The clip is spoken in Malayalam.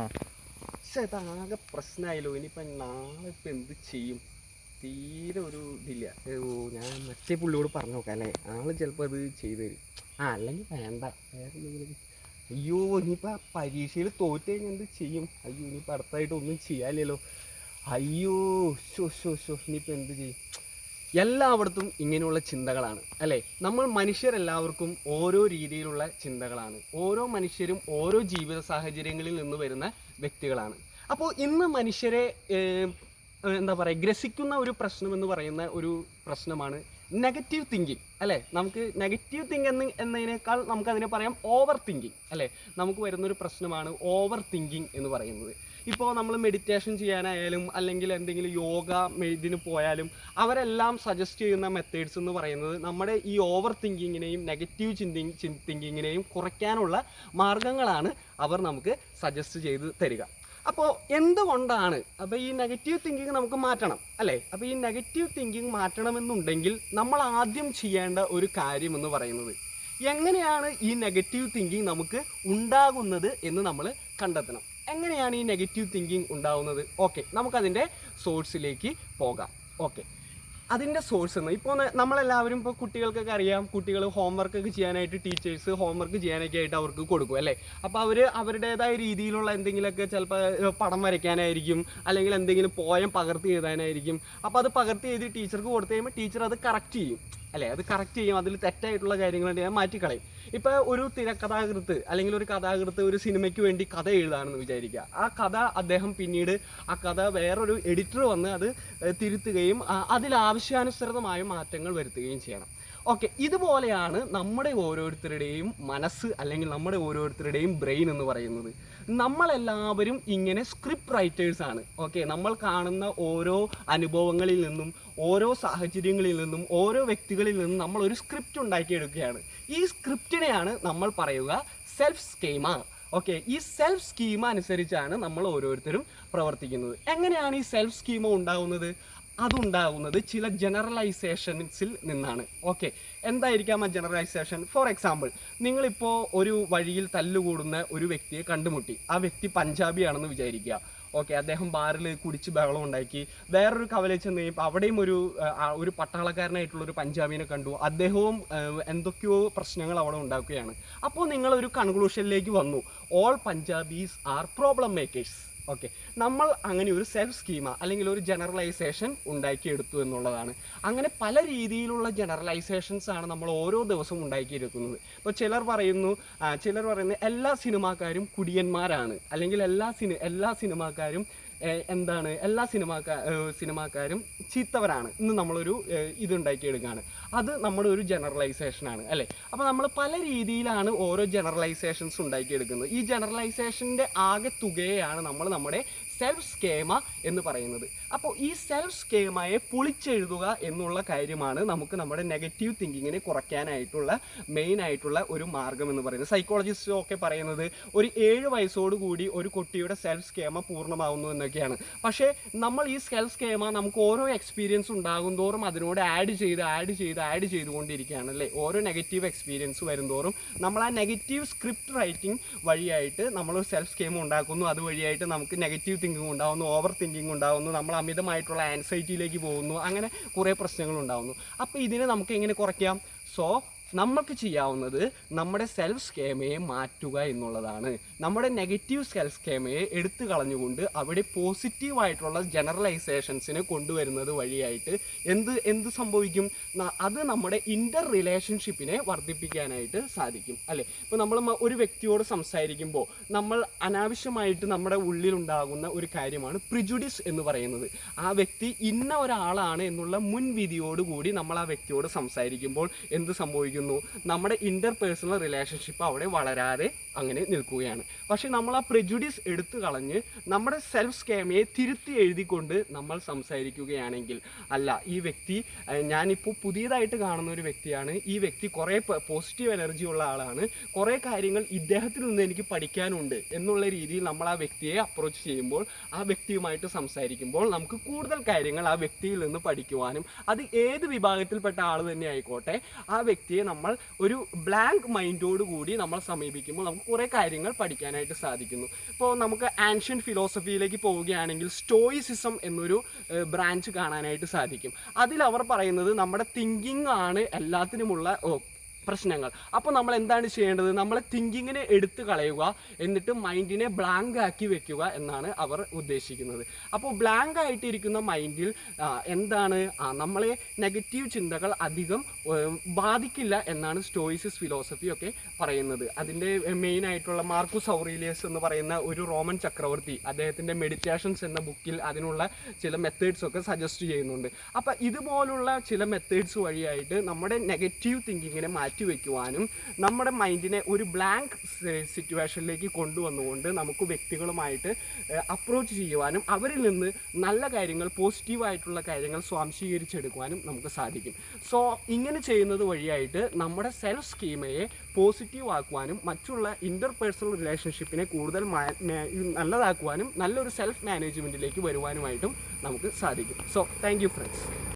പക്ഷെ ഇതാകെ പ്രശ്നമായല്ലോ. ഇനിയിപ്പം നാളെ ഇപ്പം എന്ത് ചെയ്യും? തീരെ ഒരു ഇതില്ല. ഞാൻ മറ്റേ പുള്ളിയോട് പറഞ്ഞു നോക്കാം അല്ലേ, ആൾ ചിലപ്പോൾ അത് ചെയ്തു തരും. അല്ലെങ്കിൽ വേണ്ട, വേറെ എന്തെങ്കിലും. അയ്യോ, ഇനിയിപ്പോൾ പരീക്ഷയിൽ തോറ്റ് കഴിഞ്ഞാൽ എന്ത് ചെയ്യും? അയ്യോ, ഇനിയിപ്പോൾ അടുത്തായിട്ട് ഒന്നും ചെയ്യാനില്ലല്ലോ. അയ്യോ, ഇനിയിപ്പോൾ എന്ത് ചെയ്യും? എല്ലായിടത്തും ഇങ്ങനെയുള്ള ചിന്തകളാണ് അല്ലേ. നമ്മൾ മനുഷ്യരെല്ലാവർക്കും ഓരോ രീതിയിലുള്ള ചിന്തകളാണ്. ഓരോ മനുഷ്യരും ഓരോ ജീവിത സാഹചര്യങ്ങളിൽ നിന്ന് വരുന്ന വ്യക്തികളാണ്. അപ്പോൾ ഇന്ന് മനുഷ്യരെ എന്താ പറയുക, ഗ്രസിക്കുന്ന ഒരു പ്രശ്നം എന്ന് പറയുന്ന ഒരു പ്രശ്നമാണ് നെഗറ്റീവ് തിങ്കിങ് അല്ലേ. നമുക്ക് നെഗറ്റീവ് തിങ്ക് എന്നതിനേക്കാൾ നമുക്കതിനെ പറയാം ഓവർ തിങ്കിങ് അല്ലേ. നമുക്ക് വരുന്നൊരു പ്രശ്നമാണ് ഓവർ തിങ്കിങ് എന്ന് പറയുന്നത്. ഇപ്പോൾ നമ്മൾ മെഡിറ്റേഷൻ ചെയ്യാനായാലും അല്ലെങ്കിൽ എന്തെങ്കിലും യോഗ ഇതിന് പോയാലും അവരെല്ലാം സജസ്റ്റ് ചെയ്യുന്ന മെത്തേഡ്സ് എന്ന് പറയുന്നത് നമ്മുടെ ഈ ഓവർ തിങ്കിങ്ങിനെയും നെഗറ്റീവ് തിങ്കിങ്ങിനെയും കുറയ്ക്കാനുള്ള മാർഗങ്ങളാണ് അവർ നമുക്ക് സജസ്റ്റ് ചെയ്ത് തരിക. അപ്പോൾ എന്തുകൊണ്ടാണ് അപ്പോൾ ഈ നെഗറ്റീവ് തിങ്കിങ് നമുക്ക് മാറ്റണം അല്ലേ. അപ്പോൾ ഈ നെഗറ്റീവ് തിങ്കിങ് മാറ്റണമെന്നുണ്ടെങ്കിൽ നമ്മൾ ആദ്യം ചെയ്യേണ്ട ഒരു കാര്യം എന്ന് പറയുന്നത് എങ്ങനെയാണ് ഈ നെഗറ്റീവ് തിങ്കിങ് നമുക്ക് ഉണ്ടാകുന്നത് എന്ന് നമ്മൾ കണ്ടെത്തണം. എങ്ങനെയാണ് ഈ നെഗറ്റീവ് തിങ്കിങ് ഉണ്ടാവുന്നത്? ഓക്കെ, നമുക്കതിൻ്റെ സോഴ്സിലേക്ക് പോകാം. ഓക്കെ, അതിൻ്റെ സോഴ്സ് എന്ന് ഇപ്പോൾ നമ്മളെല്ലാവരും ഇപ്പോൾ കുട്ടികൾക്കൊക്കെ അറിയാം, കുട്ടികൾ ഹോംവർക്കൊക്കെ ചെയ്യാനായിട്ട് ടീച്ചേഴ്സ് ഹോംവർക്ക് ചെയ്യാനൊക്കെ ആയിട്ട് അവർക്ക് കൊടുക്കും അല്ലേ. അപ്പോൾ അവർ അവരുടേതായ രീതിയിലുള്ള എന്തെങ്കിലുമൊക്കെ ചിലപ്പോൾ പടം വരയ്ക്കാനായിരിക്കും, അല്ലെങ്കിൽ എന്തെങ്കിലും പോയം പകർത്തി എഴുതാനായിരിക്കും. അപ്പോൾ അത് പകർത്തി എഴുതി ടീച്ചർക്ക് കൊടുത്തു കഴിയുമ്പോൾ ടീച്ചർ അത് കറക്റ്റ് ചെയ്യും അല്ലേ. അത് കറക്റ്റ് ചെയ്യും, അതിൽ തെറ്റായിട്ടുള്ള കാര്യങ്ങളുണ്ടെങ്കിൽ മാറ്റിക്കളയും. ഇപ്പോൾ ഒരു തിരക്കഥാകൃത്ത് അല്ലെങ്കിൽ ഒരു കഥാകൃത്ത് ഒരു സിനിമയ്ക്ക് വേണ്ടി കഥ എഴുതാണെന്ന് വിചാരിക്കുക. ആ കഥ അദ്ദേഹം പിന്നീട് ആ കഥ വേറൊരു എഡിറ്റർ വന്ന് അത് തിരുത്തുകയും അതിലാവശ്യാനുസൃതമായ മാറ്റങ്ങൾ വരുത്തുകയും ചെയ്യണം. ഓക്കെ, ഇതുപോലെയാണ് നമ്മുടെ ഓരോരുത്തരുടെയും മനസ്സ് അല്ലെങ്കിൽ നമ്മുടെ ഓരോരുത്തരുടെയും ബ്രെയിൻ എന്ന് പറയുന്നത്. നമ്മളെല്ലാവരും ഇങ്ങനെ സ്ക്രിപ്റ്റ് റൈറ്റേഴ്സാണ്. ഓക്കെ, നമ്മൾ കാണുന്ന ഓരോ അനുഭവങ്ങളിൽ നിന്നും ഓരോ സാഹചര്യങ്ങളിൽ നിന്നും ഓരോ വ്യക്തികളിൽ നിന്നും നമ്മൾ ഒരു സ്ക്രിപ്റ്റ് ഉണ്ടാക്കിയെടുക്കുകയാണ്. ഈ സ്ക്രിപ്റ്റിനെയാണ് നമ്മൾ പറയുക സെൽഫ് സ്കീമ. ഓക്കെ, ഈ സെൽഫ് സ്കീമ അനുസരിച്ചാണ് നമ്മൾ ഓരോരുത്തരും പ്രവർത്തിക്കുന്നത്. എങ്ങനെയാണ് ഈ സെൽഫ് സ്കീമ ഉണ്ടാകുന്നത്? അതുണ്ടാകുന്നത് ചില ജനറലൈസേഷൻസിൽ നിന്നാണ്. ഓക്കെ, എന്തായിരിക്കാം ആ ജനറലൈസേഷൻ? ഫോർ എക്സാമ്പിൾ, നിങ്ങളിപ്പോൾ ഒരു വഴിയിൽ തല്ലുകൂടുന്ന ഒരു വ്യക്തിയെ കണ്ടുമുട്ടി. ആ വ്യക്തി പഞ്ചാബിയാണെന്ന് വിചാരിക്കുക. ഓക്കെ, അദ്ദേഹം ബാറിൽ കുടിച്ച് ബഹളം ഉണ്ടാക്കി. വേറൊരു കവലയിൽ ചെന്ന് കഴിഞ്ഞപ്പോൾ അവിടെയും ഒരു പട്ടാളക്കാരനായിട്ടുള്ളൊരു പഞ്ചാബിനെ കണ്ടു. അദ്ദേഹവും എന്തൊക്കെയോ പ്രശ്നങ്ങൾ അവിടെ ഉണ്ടാക്കുകയാണ്. അപ്പോൾ നിങ്ങളൊരു കൺക്ലൂഷനിലേക്ക് വന്നു, all Punjabis are problem makers. Okay, നമ്മൾ അങ്ങനെ ഒരു സെൽഫ് സ്കീമ അല്ലെങ്കിൽ ഒരു ജനറലൈസേഷൻ ഉണ്ടാക്കിയെടുത്തു എന്നുള്ളതാണ്. അങ്ങനെ പല രീതിയിലുള്ള ജനറലൈസേഷൻസ് ആണ് നമ്മൾ ഓരോ ദിവസവും ഉണ്ടാക്കിയെടുക്കുന്നത്. ഇപ്പോൾ ചിലർ പറയുന്നു എല്ലാ സിനിമാക്കാരും കുടിയന്മാരാണ്, അല്ലെങ്കിൽ എല്ലാ സിനിമാക്കാരും എല്ലാ സിനിമാക്കാരും ചീത്തവരാണ് ഇന്ന് നമ്മളൊരു ഇതുണ്ടാക്കിയെടുക്കുകയാണ്. അത് നമ്മുടെ ഒരു ജനറലൈസേഷനാണ് അല്ലേ. അപ്പോൾ നമ്മൾ പല രീതിയിലാണ് ഓരോ ജനറലൈസേഷൻസ് ഉണ്ടാക്കിയെടുക്കുന്നത്. ഈ ജനറലൈസേഷൻ്റെ ആകെ തുകയാണ് നമ്മൾ നമ്മുടെ സെൽഫ് സ്കീമ എന്ന് പറയുന്നത്. അപ്പോൾ ഈ സെൽഫ് സ്കീമയെ പൊളിച്ചെഴുതുക എന്നുള്ള കാര്യമാണ് നമുക്ക് നമ്മുടെ നെഗറ്റീവ് തിങ്കിങ്ങിനെ കുറയ്ക്കാനായിട്ടുള്ള മെയിൻ ആയിട്ടുള്ള ഒരു മാർഗം എന്ന് പറയുന്നത്. സൈക്കോളജിസ്റ്റും ഒക്കെ പറയുന്നത് ഒരു 7 വയസ്സോടുകൂടി ഒരു കുട്ടിയുടെ സെൽഫ് സ്കീമ പൂർണ്ണമാവുന്നു എന്നൊക്കെയാണ്. പക്ഷേ നമ്മൾ ഈ സെൽഫ് സ്കീമ നമുക്ക് ഓരോ എക്സ്പീരിയൻസ് ഉണ്ടാകും തോറും അതിനോട് ആഡ് ചെയ്തുകൊണ്ടിരിക്കുകയാണ് അല്ലേ. ഓരോ നെഗറ്റീവ് എക്സ്പീരിയൻസ് വരുംതോറും നമ്മൾ ആ നെഗറ്റീവ് സ്ക്രിപ്റ്റ് റൈറ്റിംഗ് വഴിയായിട്ട് നമ്മളൊരു സെൽഫ് സ്കീമ ഉണ്ടാക്കുന്നു. അതുവഴിയായിട്ട് നമുക്ക് നെഗറ്റീവ് തിങ്കിങ് ഉണ്ടാകുന്നു, ഓവർ തിങ്കിങ് ഉണ്ടാകുന്നു, നമ്മൾ അമിതമായിട്ടുള്ള ആൻസൈറ്റിയിലേക്ക് പോകുന്നു, അങ്ങനെ കുറേ പ്രശ്നങ്ങൾ ഉണ്ടാകുന്നു. അപ്പോൾ ഇതിനെ നമുക്ക് എങ്ങനെ കുറയ്ക്കാം? നമുക്ക് ചെയ്യാവുന്നത് നമ്മുടെ സെൽഫ് സ്കീമയെ മാറ്റുക എന്നുള്ളതാണ്. നമ്മുടെ നെഗറ്റീവ് സെൽഫ് സ്കീമയെ എടുത്തു കളഞ്ഞുകൊണ്ട് അവിടെ പോസിറ്റീവായിട്ടുള്ള ജനറലൈസേഷൻസിനെ കൊണ്ടുവരുന്നത് വഴിയായിട്ട് എന്ത് സംഭവിക്കും? അത് നമ്മുടെ ഇൻ്റർ റിലേഷൻഷിപ്പിനെ വർദ്ധിപ്പിക്കാനായിട്ട് സാധിക്കും അല്ലേ. ഇപ്പോൾ നമ്മൾ ഒരു വ്യക്തിയോട് സംസാരിക്കുമ്പോൾ നമ്മൾ അനാവശ്യമായിട്ട് നമ്മുടെ ഉള്ളിലുണ്ടാകുന്ന ഒരു കാര്യമാണ് പ്രിജുഡിസ് എന്ന് പറയുന്നത്. ആ വ്യക്തി ഇന്ന ഒരാളാണ് എന്നുള്ള മുൻവിധിയോടുകൂടി നമ്മൾ ആ വ്യക്തിയോട് സംസാരിക്കുമ്പോൾ എന്ത് സംഭവിക്കും? നമ്മുടെ ഇന്റർപേഴ്സണൽ റിലേഷൻഷിപ്പ് അവിടെ വളരാതെ അങ്ങനെ നിൽക്കുകയാണ്. പക്ഷെ നമ്മൾ ആ പ്രെജുഡിസ് എടുത്തു കളഞ്ഞ് നമ്മുടെ സെൽഫ് സ്കീമയെ തിരുത്തി എഴുതിക്കൊണ്ട് നമ്മൾ സംസാരിക്കുകയാണെങ്കിൽ, അല്ല ഈ വ്യക്തി ഞാനിപ്പോൾ പുതിയതായിട്ട് കാണുന്ന ഒരു വ്യക്തിയാണ്, ഈ വ്യക്തി കുറേ പോസിറ്റീവ് എനർജി ഉള്ള ആളാണ്, കുറേ കാര്യങ്ങൾ ഇദ്ദേഹത്തിൽ നിന്ന് എനിക്ക് പഠിക്കാനുണ്ട് എന്നുള്ള രീതിയിൽ നമ്മൾ ആ വ്യക്തിയെ അപ്രോച്ച് ചെയ്യുമ്പോൾ, ആ വ്യക്തിയുമായിട്ട് സംസാരിക്കുമ്പോൾ നമുക്ക് കൂടുതൽ കാര്യങ്ങൾ ആ വ്യക്തിയിൽ നിന്ന് പഠിക്കുവാനും, അത് ഏത് വിഭാഗത്തിൽപ്പെട്ട ആൾ തന്നെ ആയിക്കോട്ടെ, ആ വ്യക്തിയെ നമ്മൾ ഒരു ബ്ലാങ്ക് മൈൻഡോട് കൂടി നമ്മൾ സമീപിക്കുമ്പോൾ നമുക്ക് കുറേ കാര്യങ്ങൾ പഠിക്കാനായിട്ട് സാധിക്കുന്നു. ഇപ്പോൾ നമുക്ക് ആൻഷ്യൻ ഫിലോസഫിയിലേക്ക് പോവുകയാണെങ്കിൽ സ്റ്റോയിസിസം എന്നൊരു ബ്രാഞ്ച് കാണാനായിട്ട് സാധിക്കും. അതിലവർ പറയുന്നത് നമ്മുടെ തിങ്കിങ് ആണ് എല്ലാത്തിനുമുള്ള പ്രശ്നങ്ങൾ. അപ്പോൾ നമ്മൾ എന്താണ് ചെയ്യേണ്ടത്? നമ്മളെ തിങ്കിങ്ങിനെ എടുത്തു കളയുക, എന്നിട്ട് മൈൻഡിനെ ബ്ലാങ്ക് ആക്കി വെക്കുക എന്നാണ് അവർ ഉദ്ദേശിക്കുന്നത്. അപ്പോൾ ബ്ലാങ്ക് ആയിട്ടിരിക്കുന്ന മൈൻഡിൽ എന്താണ് നമ്മളെ നെഗറ്റീവ് ചിന്തകൾ അധികം ബാധിക്കില്ല എന്നാണ് സ്റ്റോയിസിസ് ഫിലോസഫി ഒക്കെ പറയുന്നത്. അതിൻ്റെ മെയിനായിട്ടുള്ള മാർക്കൂസ് ഔറീലിയസ് എന്ന് പറയുന്ന ഒരു റോമൻ ചക്രവർത്തി അദ്ദേഹത്തിൻ്റെ മെഡിറ്റേഷൻസ് എന്ന ബുക്കിൽ അതിനുള്ള ചില മെത്തേഡ്സ് ഒക്കെ സജസ്റ്റ് ചെയ്യുന്നുണ്ട്. അപ്പോൾ ഇതുപോലുള്ള ചില മെത്തേഡ്സ് വഴിയായിട്ട് നമ്മുടെ നെഗറ്റീവ് തിങ്കിങ്ങിനെ മാറ്റിവെക്കുവാനും നമ്മുടെ മൈൻഡിനെ ഒരു ബ്ലാങ്ക് സിറ്റുവേഷനിലേക്ക് കൊണ്ടുവന്നുകൊണ്ട് നമുക്ക് വ്യക്തികളുമായിട്ട് അപ്രോച്ച് ചെയ്യുവാനും അവരിൽ നിന്ന് നല്ല കാര്യങ്ങൾ, പോസിറ്റീവായിട്ടുള്ള കാര്യങ്ങൾ സ്വാംശീകരിച്ചെടുക്കുവാനും നമുക്ക് സാധിക്കും. സോ ഇങ്ങനെ ചെയ്യുന്നത് വഴിയായിട്ട് നമ്മുടെ സെൽഫ് സ്കീമയെ പോസിറ്റീവ് ആക്കുവാനും മറ്റുള്ള ഇൻ്റർപേഴ്സണൽ റിലേഷൻഷിപ്പിനെ കൂടുതൽ നല്ലതാക്കുവാനും നല്ലൊരു സെൽഫ് മാനേജ്മെൻറ്റിലേക്ക് വരുവാനുമായിട്ടും നമുക്ക് സാധിക്കും. So thank you friends.